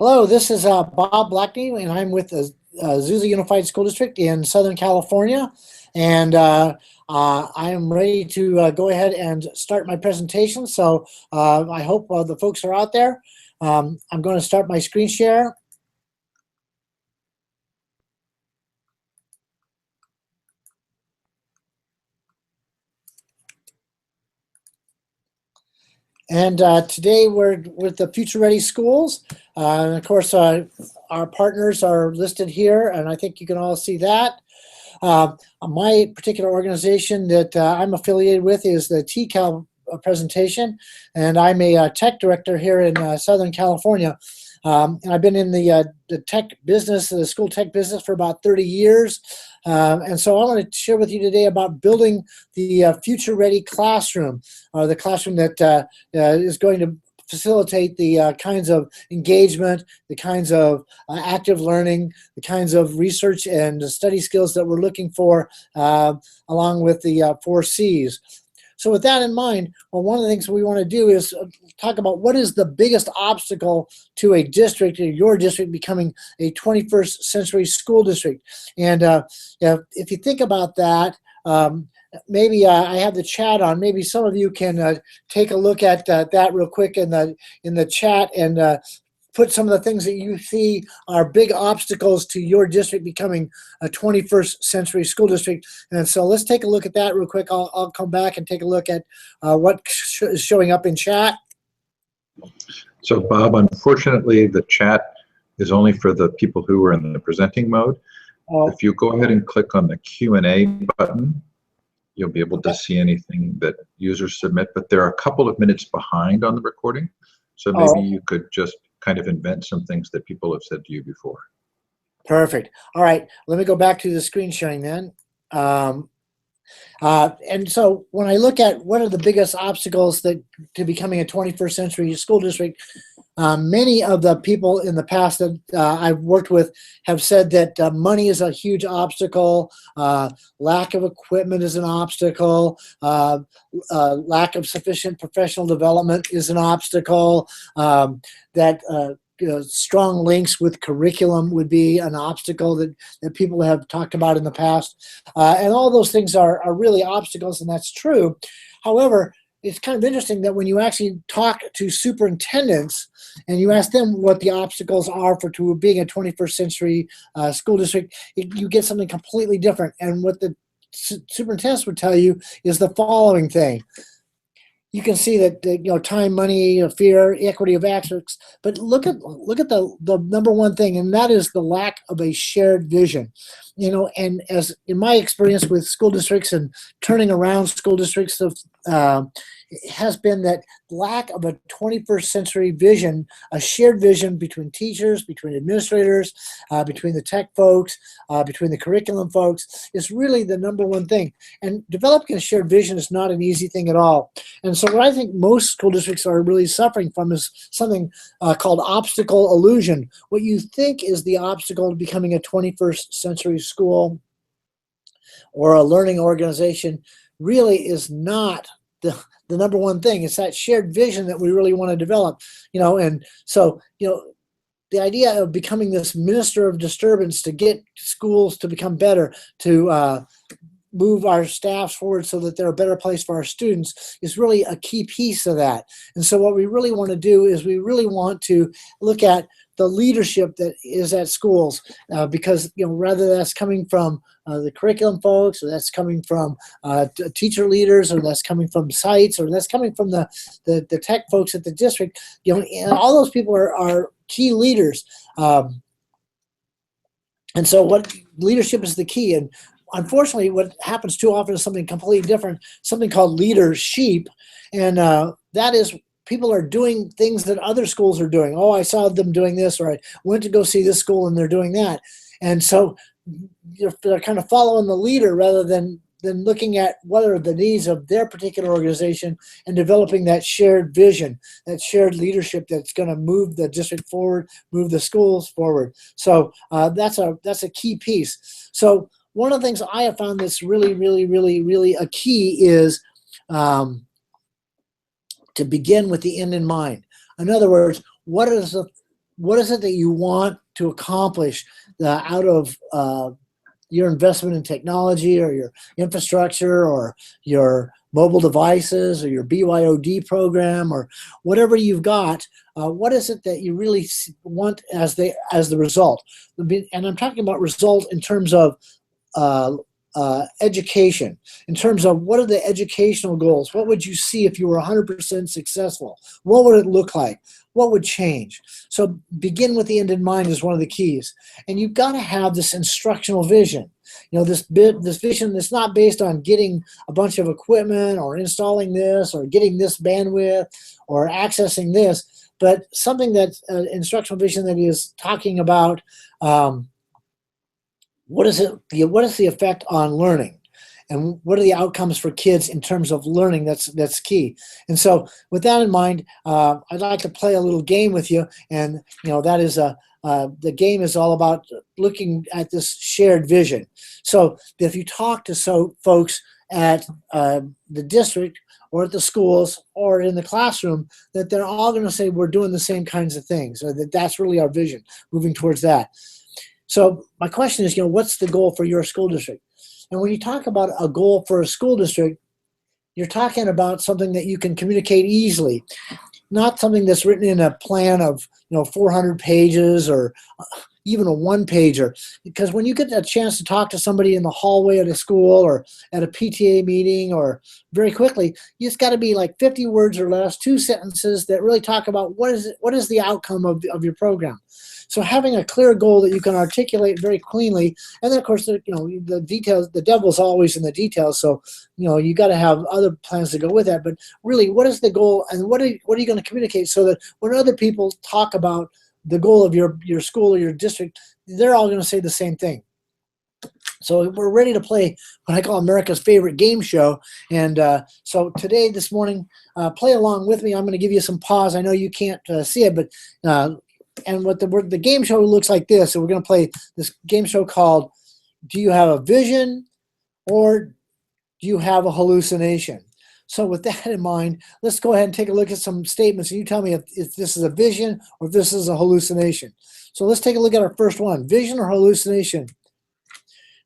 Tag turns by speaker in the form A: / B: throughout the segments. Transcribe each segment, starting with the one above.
A: Hello, this is Bob Blackney, and I'm with the Azusa Unified School District in Southern California. And I am ready to go ahead and start my presentation. So I hope the folks are out there. I'm going to start my screen share. And today we're with the Future Ready Schools. And of course, our partners are listed here, and I think you can all see that. My particular organization that I'm affiliated with is the TCAL presentation, and I'm a tech director here in Southern California. And I've been in the tech business, the school tech business, for about 30 years. And so I want to share with you today about building the future-ready classroom, the classroom that is going to facilitate the kinds of engagement, the kinds of active learning, the kinds of research and study skills that we're looking for, along with the 4 C's. So with that in mind, well, one of the things we want to do is talk about what is the biggest obstacle to a district, or your district, becoming a 21st century school district. And if you think about that, maybe I have the chat on. Maybe some of you can take a look at that real quick in the chat and put some of the things that you see are big obstacles to your district becoming a 21st century school district. And so let's take a look at that real quick. I'll come back and take a look at what is showing up in chat.
B: So Bob, unfortunately, the chat is only for the people who are in the presenting mode. If you go ahead and click on the Q&A button, you'll be able to see anything that users submit, but they're a couple of minutes behind on the recording. So maybe you could just kind of invent some things that people have said to you before.
A: Perfect. All right, let me go back to the screen sharing then. And so when I look at what are the biggest obstacles to becoming a 21st century school district, many of the people in the past that I've worked with have said that money is a huge obstacle, lack of equipment is an obstacle, lack of sufficient professional development is an obstacle, that strong links with curriculum would be an obstacle that people have talked about in the past. And all those things are really obstacles, and that's true. However, it's kind of interesting that when you actually talk to superintendents and you ask them what the obstacles are to being a 21st century school district, you get something completely different. And what the superintendents would tell you is the following thing. You can see that time, money, fear, equity of access, but look at the number one thing, and that is the lack of a shared vision. And as in my experience with school districts and turning around school districts, has been that lack of a 21st century vision, a shared vision between teachers, between administrators, between the tech folks, between the curriculum folks, is really the number one thing. And developing a shared vision is not an easy thing at all. And so what I think most school districts are really suffering from is something called obstacle illusion. What you think is the obstacle to becoming a 21st century school or a learning organization really is not the number one thing. It's that shared vision that we really want to develop, and so, the idea of becoming this minister of disturbance to get schools to become better, to move our staffs forward so that they're a better place for our students, is really a key piece of that. And so what we really want to do is we really want to look at the leadership that is at schools, because rather that's coming from the curriculum folks, or that's coming from teacher leaders, or that's coming from sites, or that's coming from the tech folks at the district. And all those people are key leaders, and so what leadership is the key. And unfortunately, what happens too often is something completely different, something called leadership, and that is people are doing things that other schools are doing. Oh, I saw them doing this, or I went to go see this school and they're doing that. And so they're kind of following the leader rather than looking at what are the needs of their particular organization and developing that shared vision, that shared leadership that's going to move the district forward, move the schools forward. So that's a key piece. So one of the things I have found that's really, really, really, really a key is to begin with the end in mind. In other words, what is what is it that you want to accomplish out of your investment in technology or your infrastructure or your mobile devices or your BYOD program or whatever you've got. What is it that you really want as the result? And I'm talking about result in terms of education, in terms of what are the educational goals? What would you see if you were 100% successful? What would it look like? What would change? So begin with the end in mind is one of the keys. And you've got to have this instructional vision. This vision that's not based on getting a bunch of equipment or installing this or getting this bandwidth or accessing this, but something that's an instructional vision that is talking about what is the effect on learning, and what are the outcomes for kids in terms of learning. That's key. And so with that in mind, I'd like to play a little game with you, and that is the game is all about looking at this shared vision. So if you talk to folks at the district or at the schools or in the classroom, that they're all going to say we're doing the same kinds of things, or that's really our vision, moving towards that. So my question is, what's the goal for your school district? And when you talk about a goal for a school district, you're talking about something that you can communicate easily, not something that's written in a plan of 400 pages or even a one-pager. Because when you get a chance to talk to somebody in the hallway at a school or at a PTA meeting or very quickly, it's got to be like 50 words or less, 2 sentences that really talk about what is the outcome of your program. So having a clear goal that you can articulate very cleanly, and then of course the details, the devil's always in the details. So you got to have other plans to go with that. But really, what is the goal, and what are you going to communicate so that when other people talk about the goal of your school or your district, they're all going to say the same thing. So we're ready to play what I call America's favorite game show. And so today, this morning, play along with me. I'm going to give you some pause. I know you can't see it, but and what the game show looks like this. So we're going to play this game show called Do You Have a Vision or Do You Have a Hallucination? So with that in mind, let's go ahead and take a look at some statements. And you tell me if this is a vision or if this is a hallucination. So let's take a look at our first one. Vision or hallucination?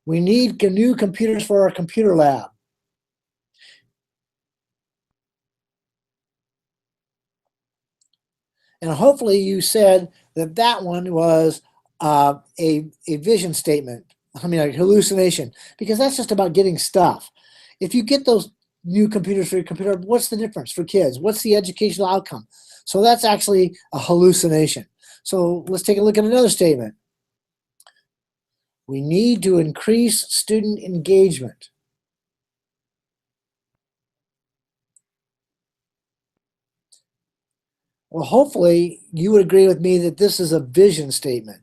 A: We need new computers for our computer lab. And hopefully you said that one was a vision statement. I mean, a hallucination, because that's just about getting stuff. If you get those new computers for your computer, what's the difference for kids? What's the educational outcome? So that's actually a hallucination. So let's take a look at another statement. We need to increase student engagement. Well, hopefully you would agree with me that this is a vision statement,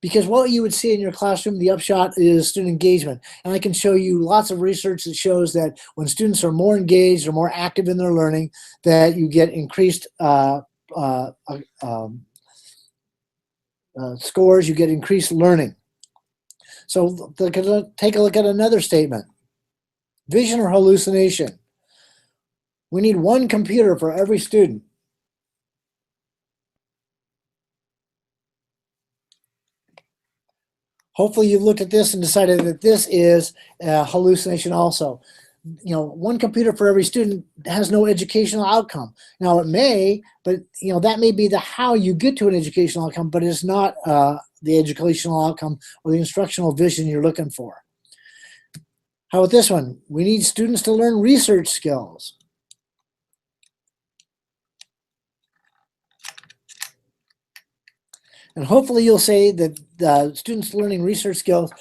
A: because what you would see in your classroom, the upshot is student engagement. And I can show you lots of research that shows that when students are more engaged or more active in their learning, that you get increased scores, you get increased learning. So take a look at another statement. Vision or hallucination? We need one computer for every student. Hopefully you've looked at this and decided that this is a hallucination also. One computer for every student has no educational outcome. Now it may, but that may be the how you get to an educational outcome, but it's not the educational outcome or the instructional vision you're looking for. How about this one? We need students to learn research skills. And hopefully you'll say that students learning research skills,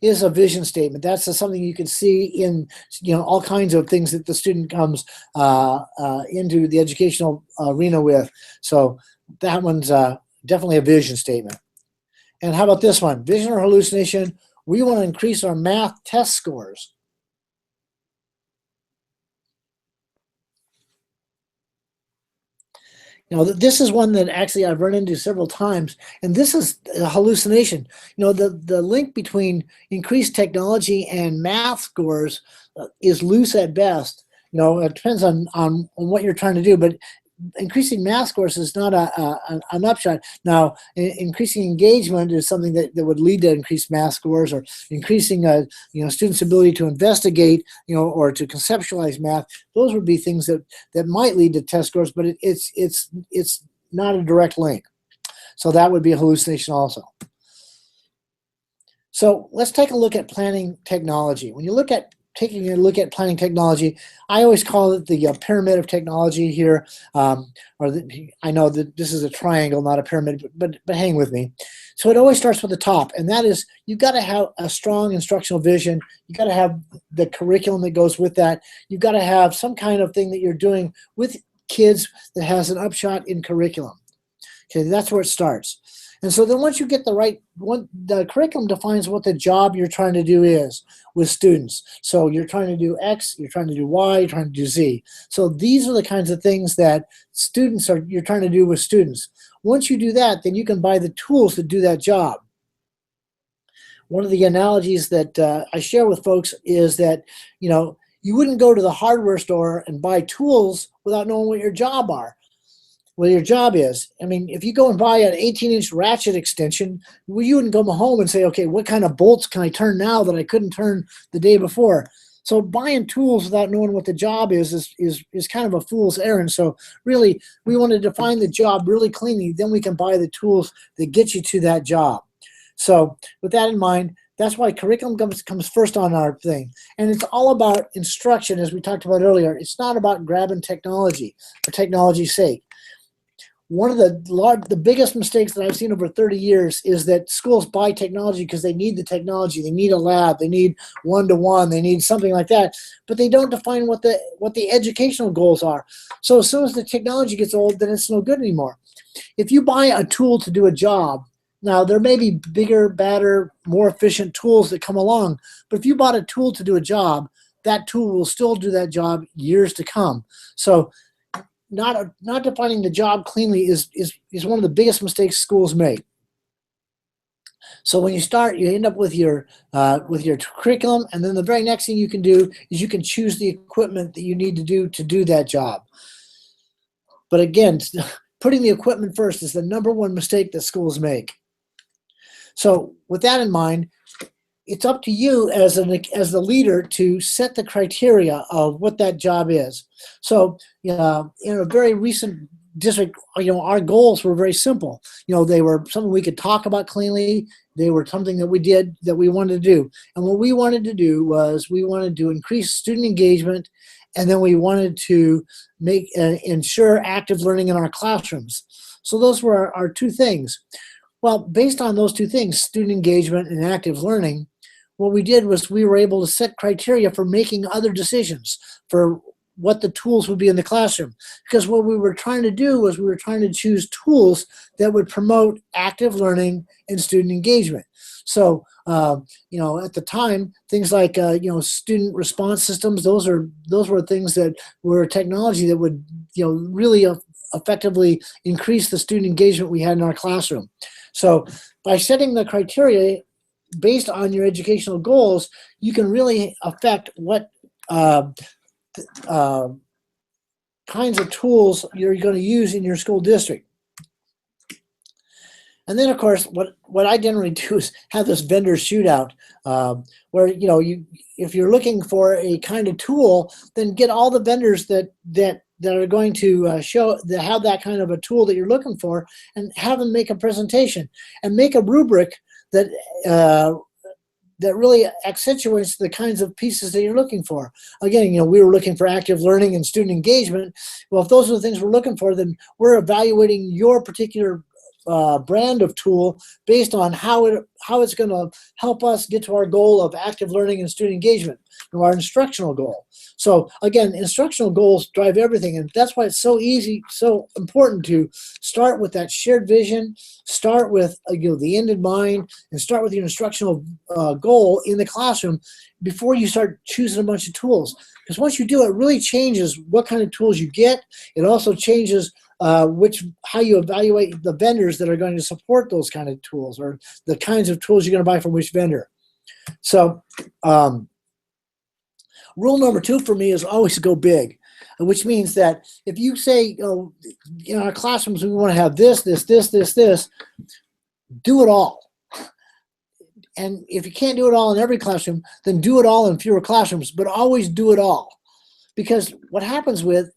A: is a vision statement. That's something you can see in, all kinds of things that the student comes into the educational arena with. So that one's definitely a vision statement. And how about this one? Vision or hallucination? We want to increase our math test scores. This is one that actually I've run into several times, and this is a hallucination. The link between increased technology and math scores is loose at best. It depends on what you're trying to do, but increasing math scores is not an upshot. Now, increasing engagement is something that would lead to increased math scores, or increasing students' ability to investigate, or to conceptualize math. Those would be things that might lead to test scores, but it's not a direct link. So that would be a hallucination also. So let's take a look at planning technology. When you taking a look at planning technology, I always call it the pyramid of technology here. I know that this is a triangle, not a pyramid, but hang with me. So it always starts with the top, and that is you've got to have a strong instructional vision. You've got to have the curriculum that goes with that. You've got to have some kind of thing that you're doing with kids that has an upshot in curriculum. Okay, that's where it starts. And so then once you get the curriculum defines what the job you're trying to do is with students. So you're trying to do X, you're trying to do Y, you're trying to do Z. So these are the kinds of things that you're trying to do with students. Once you do that, then you can buy the tools to do that job. One of the analogies that I share with folks is that, you wouldn't go to the hardware store and buy tools without knowing what your job is. I mean, if you go and buy an 18-inch ratchet extension, well, you wouldn't go home and say, okay, what kind of bolts can I turn now that I couldn't turn the day before? So buying tools without knowing what the job is kind of a fool's errand. So really, we want to define the job really cleanly, then we can buy the tools that get you to that job. So with that in mind, that's why curriculum comes first on our thing. And it's all about instruction, as we talked about earlier. It's not about grabbing technology for technology's sake. One of the biggest mistakes that I've seen over 30 years is that schools buy technology because they need the technology. They need a lab. They need one-to-one. They need something like that. But they don't define what the educational goals are. So as soon as the technology gets old, then it's no good anymore. If you buy a tool to do a job, now there may be bigger, badder, more efficient tools that come along. But if you bought a tool to do a job, that tool will still do that job years to come. So not defining the job cleanly is one of the biggest mistakes schools make. So when you start, you end up with your curriculum, and then the very next thing you can do is you can choose the equipment that you need to do that job. But again, putting the equipment first is the #1 mistake that schools make. So with that in mind, it's up to you as the leader to set the criteria of what that job is. So, in a very recent district, our goals were very simple. They were something we could talk about cleanly. They were something that we did that we wanted to do. And what we wanted to do was we wanted to increase student engagement, and then we wanted to ensure active learning in our classrooms. So those were our two things. Well, based on those two things, student engagement and active learning, what we did was we were able to set criteria for making other decisions for what the tools would be in the classroom. Because what we were trying to do was we were trying to choose tools that would promote active learning and student engagement. So, at the time, things like, student response systems, those were things that were technology that would, really effectively increase the student engagement we had in our classroom. So by setting the criteria based on your educational goals, you can really affect what kinds of tools you're going to use in your school district. And then, of course, what I generally do is have this vendor shootout, where if you're looking for a kind of tool, then get all the vendors that are going to have that kind of a tool that you're looking for, and have them make a presentation and make a rubric that really accentuates the kinds of pieces that you're looking for. Again, we were looking for active learning and student engagement. Well, if those are the things we're looking for, then we're evaluating your particular brand of tool based on how it's going to help us get to our goal of active learning and student engagement, or our instructional goal. So again, instructional goals drive everything, and that's why it's so important to start with that shared vision, start with the end in mind, and start with your instructional goal in the classroom before you start choosing a bunch of tools. Because once you do, it really changes what kind of tools you get. It also changes how you evaluate the vendors that are going to support those kind of tools, or the kinds of tools you're going to buy from which vendor. So rule #2 for me is always go big. which means that if you say, in our classrooms, we want to have this, this, this, this, this, do it all. And if you can't do it all in every classroom, then do it all in fewer classrooms, but always do it all. Because what happens with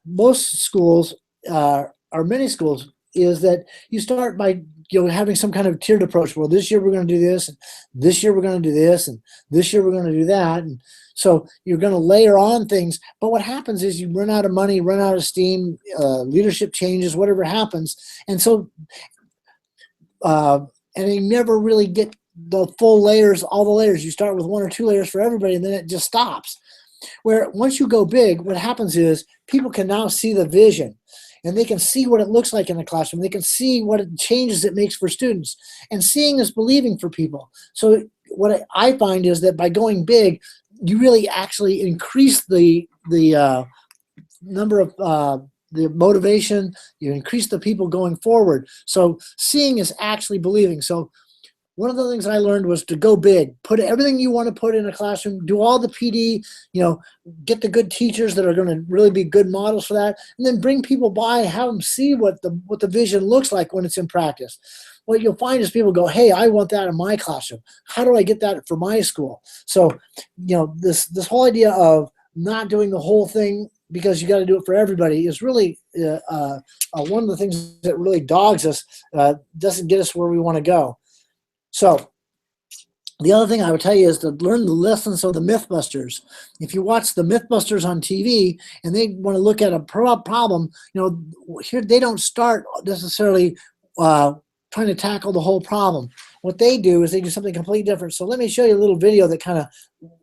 A: most schools, or many schools, is that you start by having some kind of tiered approach. Well, this year we're going to do this, and this year we're going to do this, and this year we're going to do that. And so you're going to layer on things. But what happens is you run out of money, run out of steam, leadership changes, whatever happens. And so, and you never really get the full layers, all the layers. You start with 1 or 2 layers for everybody, and then it just stops. Where once you go big, what happens is people can now see the vision, and they can see what it looks like in the classroom. They can see what changes it makes for students. And seeing is believing for people. So what I find is that by going big, you really actually increase the number of the motivation. You increase the people going forward. So seeing is actually believing. So one of the things I learned was to go big. Put everything you want to put in a classroom. Do all the PD. Get the good teachers that are going to really be good models for that, and then bring people by, have them see what the vision looks like when it's in practice. What you'll find is people go, "Hey, I want that in my classroom. How do I get that for my school?" So, this whole idea of not doing the whole thing because you got to do it for everybody is really one of the things that really dogs us. Doesn't get us where we want to go. So the other thing I would tell you is to learn the lessons of the Mythbusters. If you watch the Mythbusters on TV and they want to look at a problem, here they don't start necessarily trying to tackle the whole problem. What they do is they do something completely different. So let me show you a little video that kind of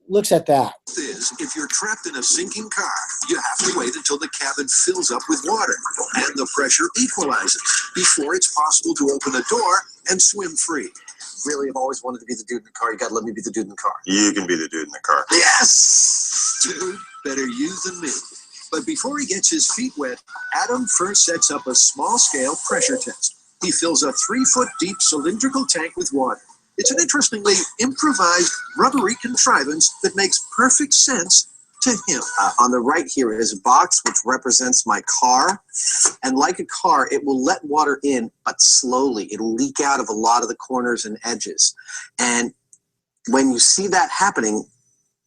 A: looks at that.
C: If you're trapped in a sinking car, you have to wait until the cabin fills up with water and the pressure equalizes before it's possible to open a door and swim free. Really, I've always wanted to be the dude in the car. You got to let me be the dude in the car.
D: You can be the dude in the car.
C: Yes! Dude, better you than me. But before he gets his feet wet, Adam first sets up a small-scale pressure test. He fills a 3-foot-deep cylindrical tank with water. It's an interestingly improvised rubbery contrivance that makes perfect sense to him.
E: On the right here is a box which represents my car. And like a car, it will let water in, but slowly. It'll leak out of a lot of the corners and edges. And when you see that happening,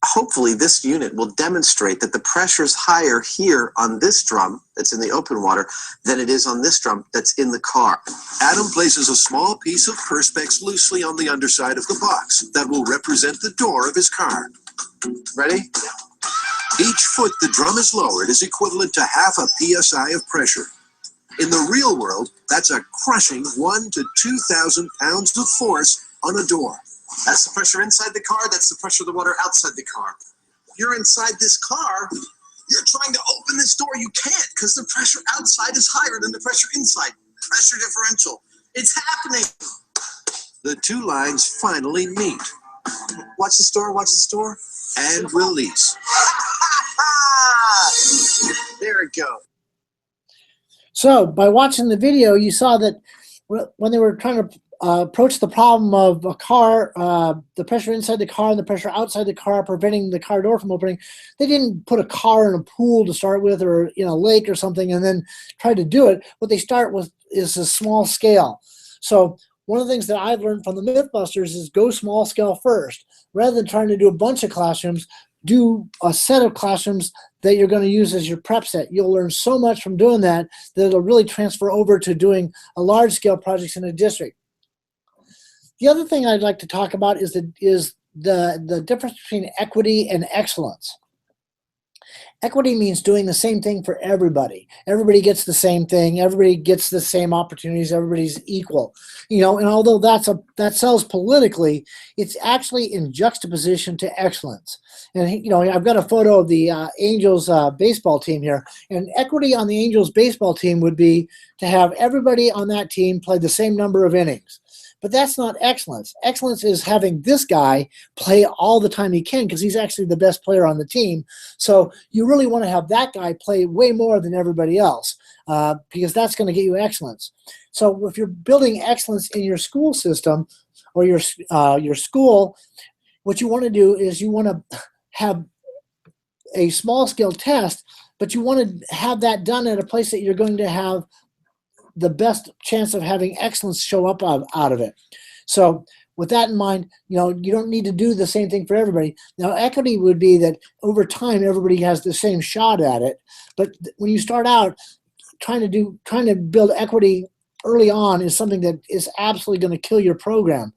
E: hopefully this unit will demonstrate that the pressure is higher here on this drum that's in the open water than it is on this drum that's in the car.
C: Adam places a small piece of Perspex loosely on the underside of the box that will represent the door of his car.
E: Ready?
C: Each foot the drum is lowered is equivalent to half a PSI of pressure. In the real world, that's a crushing 1,000 to 2,000 pounds of force on a door.
E: That's the pressure inside the car. That's the pressure of the water outside the car. You're inside this car. You're trying to open this door. You can't because the pressure outside is higher than the pressure inside. Pressure differential. It's happening.
C: The two lines finally meet.
E: Watch the store. Watch the store.
C: And release.
E: There it goes.
A: So by watching the video, you saw that when they were trying to approach the problem of a car, the pressure inside the car and the pressure outside the car preventing the car door from opening, they didn't put a car in a pool to start with or in a lake or something and then try to do it. What they start with is a small scale. So one of the things that I've learned from the Mythbusters is go small scale first. Rather than trying to do a bunch of classrooms, do a set of classrooms that you're going to use as your prep set. You'll learn so much from doing that that it'll really transfer over to doing a large scale projects in a district. The other thing I'd like to talk about is the difference between equity and excellence. Equity means doing the same thing for everybody. Everybody gets the same thing. Everybody gets the same opportunities. Everybody's equal. And although that sells politically, it's actually in juxtaposition to excellence. And I've got a photo of the Angels baseball team here. And equity on the Angels baseball team would be to have everybody on that team play the same number of innings. But that's not excellence. Excellence is having this guy play all the time he can because he's actually the best player on the team. So you really want to have that guy play way more than everybody else because that's going to get you excellence. So if you're building excellence in your school system or your school, what you want to do is you want to have a small scale test but you want to have that done at a place that you're going to have the best chance of having excellence show up out of it. So with that in mind, you don't need to do the same thing for everybody. Now, equity would be that over time, everybody has the same shot at it. But when you start out, trying to build equity early on is something that is absolutely going to kill your program.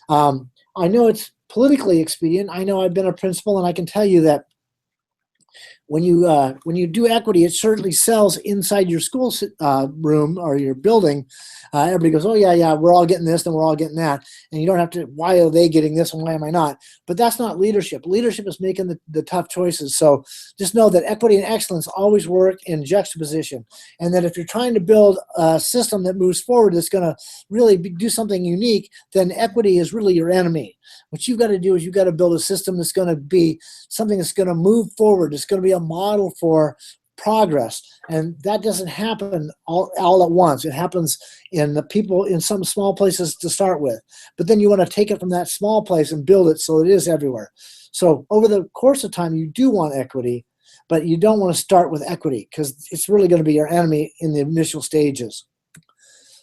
A: I know it's politically expedient. I know I've been a principal, and I can tell you that when you do equity, it certainly sells inside your school room or your building. Everybody goes, oh yeah, we're all getting this and we're all getting that, and you don't have to. Why are they getting this and why am I not? But that's not leadership. Leadership is making the tough choices. So just know that equity and excellence always work in juxtaposition, and that if you're trying to build a system that moves forward, that's going to really do something unique, then equity is really your enemy. What you've got to do is you've got to build a system that's going to be something that's going to move forward. It's going to be a model for progress, and that doesn't happen all at once. It happens in the people in some small places to start with, but then you want to take it from that small place and build it so it is everywhere. So over the course of time, you do want equity, but you don't want to start with equity because it's really going to be your enemy in the initial stages.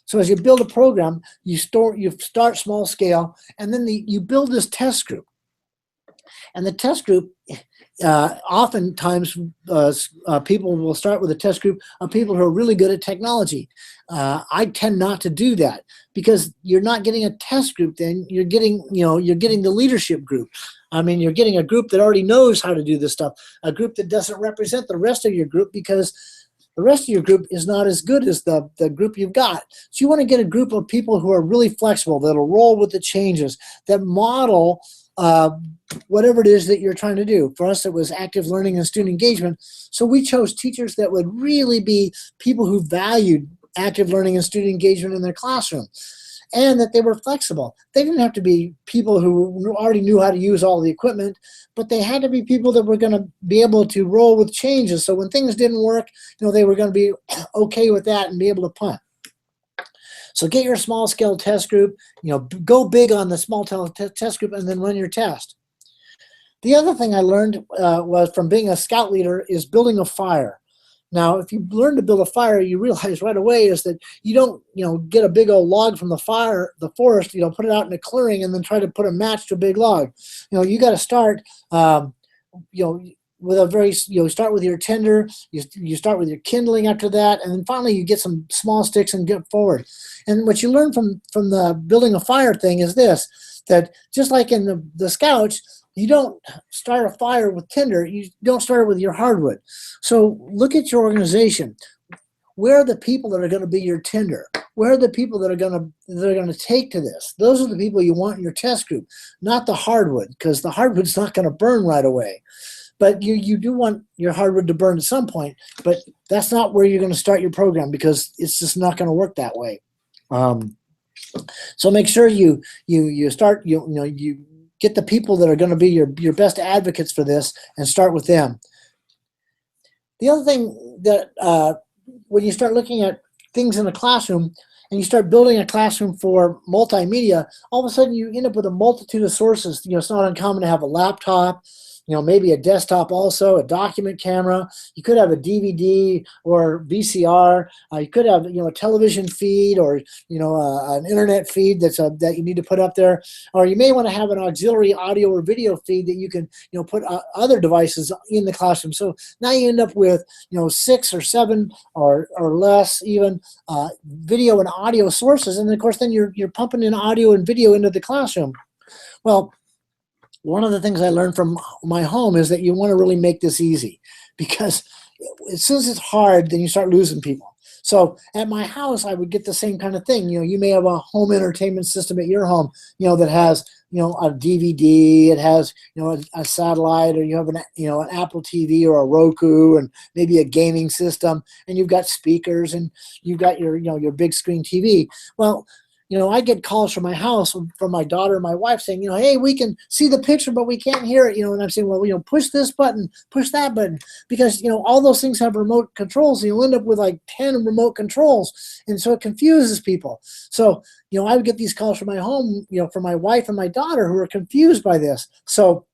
A: So as you build a program, you start small scale, and then you build this test group. And the test group, oftentimes people will start with a test group of people who are really good at technology. I tend not to do that because you're not getting a test group. Then you're getting the leadership group. I mean, you're getting a group that already knows how to do this stuff, a group that doesn't represent the rest of your group because the rest of your group is not as good as the group you've got. So you want to get a group of people who are really flexible, that'll roll with the changes, that model whatever it is that you're trying to do. For us, it was active learning and student engagement. So we chose teachers that would really be people who valued active learning and student engagement in their classroom, and that they were flexible. They didn't have to be people who already knew how to use all the equipment, but they had to be people that were going to be able to roll with changes. So when things didn't work, they were going to be okay with that and be able to punt. So get your small scale test group, go big on the small test group, and then run your test. The other thing I learned was from being a scout leader is building a fire. Now, if you learn to build a fire, you realize right away is that you don't, get a big old log from the forest, put it out in a clearing and then try to put a match to a big log. You got to start, with a very, start with your tinder, you start with your kindling after that, and then finally you get some small sticks and get forward. And what you learn from the building a fire thing is this, that just like in the scouts, you don't start a fire with tinder, you don't start it with your hardwood. So look at your organization. Where are the people that are going to be your tinder? Where are the people that are going to take to this? Those are the people you want in your test group, not the hardwood, because the hardwood's not going to burn right away. But you do want your hardwood to burn at some point, but that's not where you're going to start your program because it's just not going to work that way. So make sure you start, you get the people that are going to be your best advocates for this and start with them. The other thing that when you start looking at things in a classroom and you start building a classroom for multimedia, all of a sudden you end up with a multitude of sources. It's not uncommon to have a laptop, maybe a desktop also, a document camera. You could have a DVD or VCR. You could have, a television feed or, an internet feed that you need to put up there. Or you may want to have an auxiliary audio or video feed that you can, put other devices in the classroom. So now you end up with, 6 or 7 or less even video and audio sources. And of course, then you're pumping in audio and video into the classroom. Well, one of the things I learned from my home is that you want to really make this easy, because as soon as it's hard, then you start losing people. So at my house, I would get the same kind of thing. You may have a home entertainment system at your home, that has, a DVD, it has, a satellite, or you have an Apple TV or a Roku and maybe a gaming system, and you've got speakers and you've got your big screen TV. Well, I get calls from my house from my daughter and my wife saying, hey, we can see the picture, but we can't hear it. And I'm saying, well, push this button, push that button, because, all those things have remote controls. And you'll end up with like 10 remote controls. And so it confuses people. So, I would get these calls from my home, from my wife and my daughter who are confused by this. So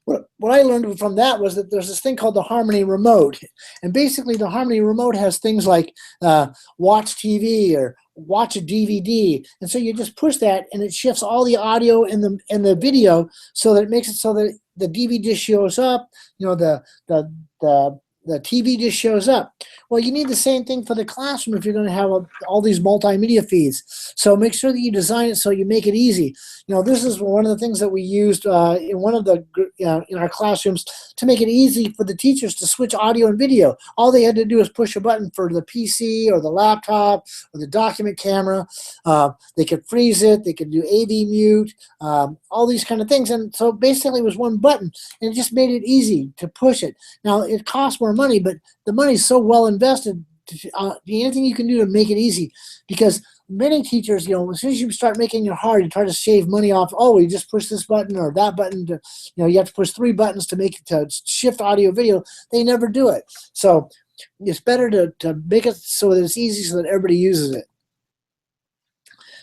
A: what I learned from that was that there's this thing called the Harmony Remote. And basically the Harmony Remote has things like watch TV or watch a DVD. And so you just push that and it shifts all the audio and the video so that it makes it so that the DVD just shows up, the TV just shows up. Well, you need the same thing for the classroom if you're going to have all these multimedia feeds. So make sure that you design it so you make it easy. This is one of the things that we used in one of the in our classrooms to make it easy for the teachers to switch audio and video. All they had to do was push a button for the PC or the laptop or the document camera. They could freeze it. They could do AV mute, all these kind of things. And so basically it was one button, and it just made it easy to push it. Now, it costs more money, but the money is so well invested. Anything you can do to make it easy, because many teachers, as soon as you start making it hard, you try to shave money off. Oh, you just push this button or that button to, you have to push 3 buttons to shift audio video. They never do it. So it's better to make it so that it's easy so that everybody uses it.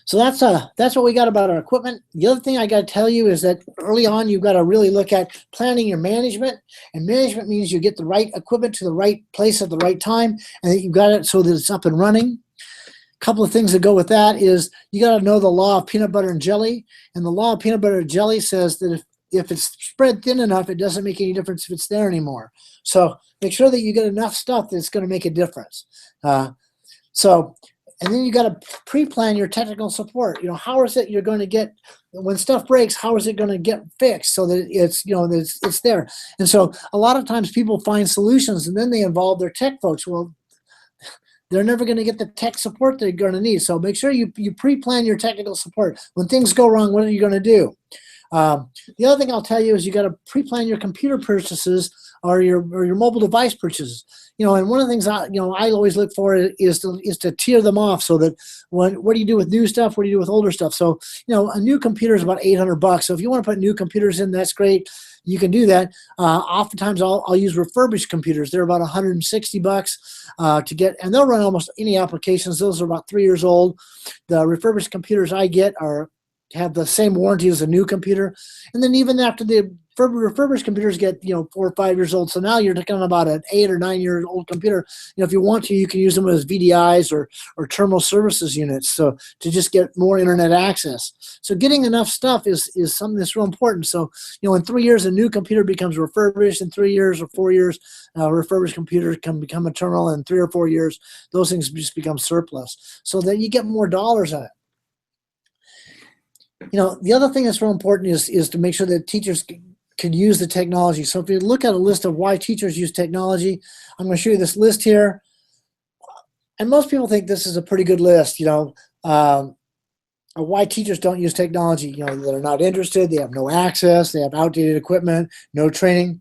A: So that's what we got about our equipment. The other thing I got to tell you is that early on, you've got to really look at planning your management. And management means you get the right equipment to the right place at the right time, and that you've got it so that it's up and running. A couple of things that go with that is you got to know the law of peanut butter and jelly. And the law of peanut butter and jelly says that if it's spread thin enough, it doesn't make any difference if it's there anymore. So make sure that you get enough stuff that's going to make a difference. And then you got to pre-plan your technical support. How is it you're going to get, when stuff breaks, how is it going to get fixed so that it's there? And so a lot of times people find solutions and then they involve their tech folks. Well, they're never going to get the tech support they're going to need. So make sure you pre-plan your technical support. When things go wrong, what are you going to do? The other thing I'll tell you is you got to pre-plan your computer purchases or your mobile device purchases. And one of the things I always look for is to tier them off so that what do you do with new stuff? What do you do with older stuff? So, a new computer is about $800. So if you want to put new computers in, that's great. You can do that. Oftentimes I'll use refurbished computers. They're about $160 to get, and they'll run almost any applications. Those are about 3 years old. The refurbished computers I get have the same warranty as a new computer. And then even after the refurbished computers get 4 or 5 years old, so now you're talking about an 8 or 9 year old computer. If you want to, you can use them as VDIs or terminal services units, so to just get more internet access. So getting enough stuff is something that's real important. So in 3 years a new computer becomes refurbished. In 3 years or 4 years, a refurbished computer can become a terminal. In 3 or 4 years, those things just become surplus, so that you get more dollars on it. The other thing that's real important is to make sure that teachers can use the technology. So if you look at a list of why teachers use technology, I'm going to show you this list here. And most people think this is a pretty good list, why teachers don't use technology. They're not interested, they have no access, they have outdated equipment, no training.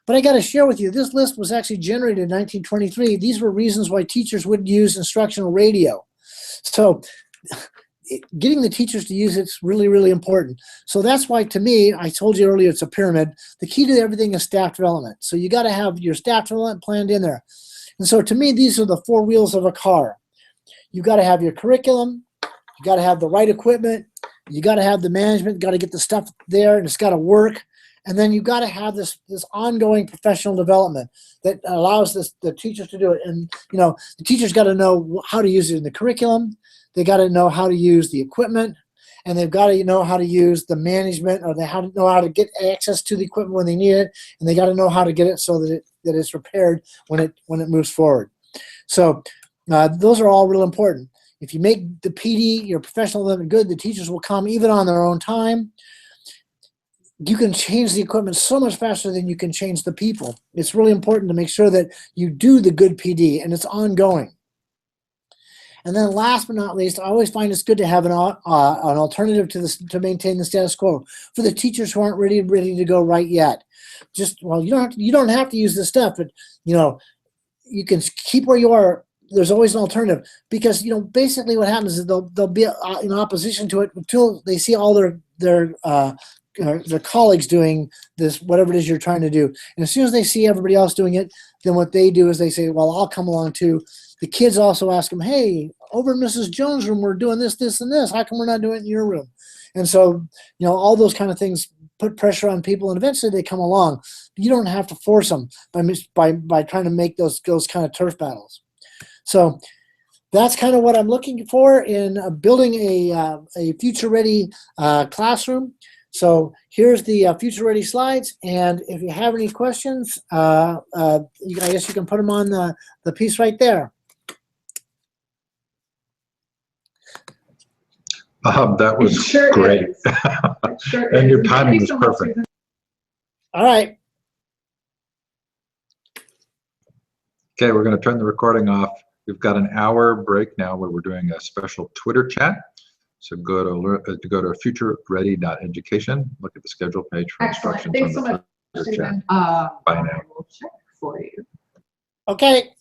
A: But I got to share with you, this list was actually generated in 1923. These were reasons why teachers would use instructional radio. So getting the teachers to use it's really, really important. So that's why, to me, I told you earlier, it's a pyramid. The key to everything is staff development. So you got to have your staff development planned in there. And so to me, these are the 4 wheels of a car. You got to have your curriculum. You got to have the right equipment. You got to have the management. Got to get the stuff there, and it's got to work. And then you got to have this ongoing professional development that allows the teachers to do it. And the teachers got to know how to use it in the curriculum. They got to know how to use the equipment, and they've got to know how to use the management, or they know how to get access to the equipment when they need it, and they got to know how to get it so that it's repaired when it moves forward. So those are all real important. If you make the PD, your professional development good, the teachers will come even on their own time. You can change the equipment so much faster than you can change the people. It's really important to make sure that you do the good PD, and it's ongoing. And then last but not least, I always find it's good to have an alternative to maintain the status quo for the teachers who aren't ready to go right yet. You don't have to use this stuff, but you can keep where you are. There's always an alternative, because basically what happens is they'll be in opposition to it until they see all their colleagues doing this, whatever it is you're trying to do. And as soon as they see everybody else doing it, then what they do is they say, well, I'll come along too. The kids also ask them, hey, over in Mrs. Jones' room, we're doing this, this, and this. How come we're not doing it in your room? And so, all those kind of things put pressure on people, and eventually they come along. You don't have to force them by trying to make those kind of turf battles. So that's kind of what I'm looking for in building a future-ready classroom. So here's the future-ready slides, and if you have any questions, I guess you can put them on the piece right there.
B: Bob, that was great. And your timing was perfect.
A: All right.
B: Okay, we're going to turn the recording off. We've got an hour break now where we're doing a special Twitter chat. So go to futureready.education. Look at the schedule page for instructions on the Twitter chat. Bye now.
D: We'll check for you.
A: Okay.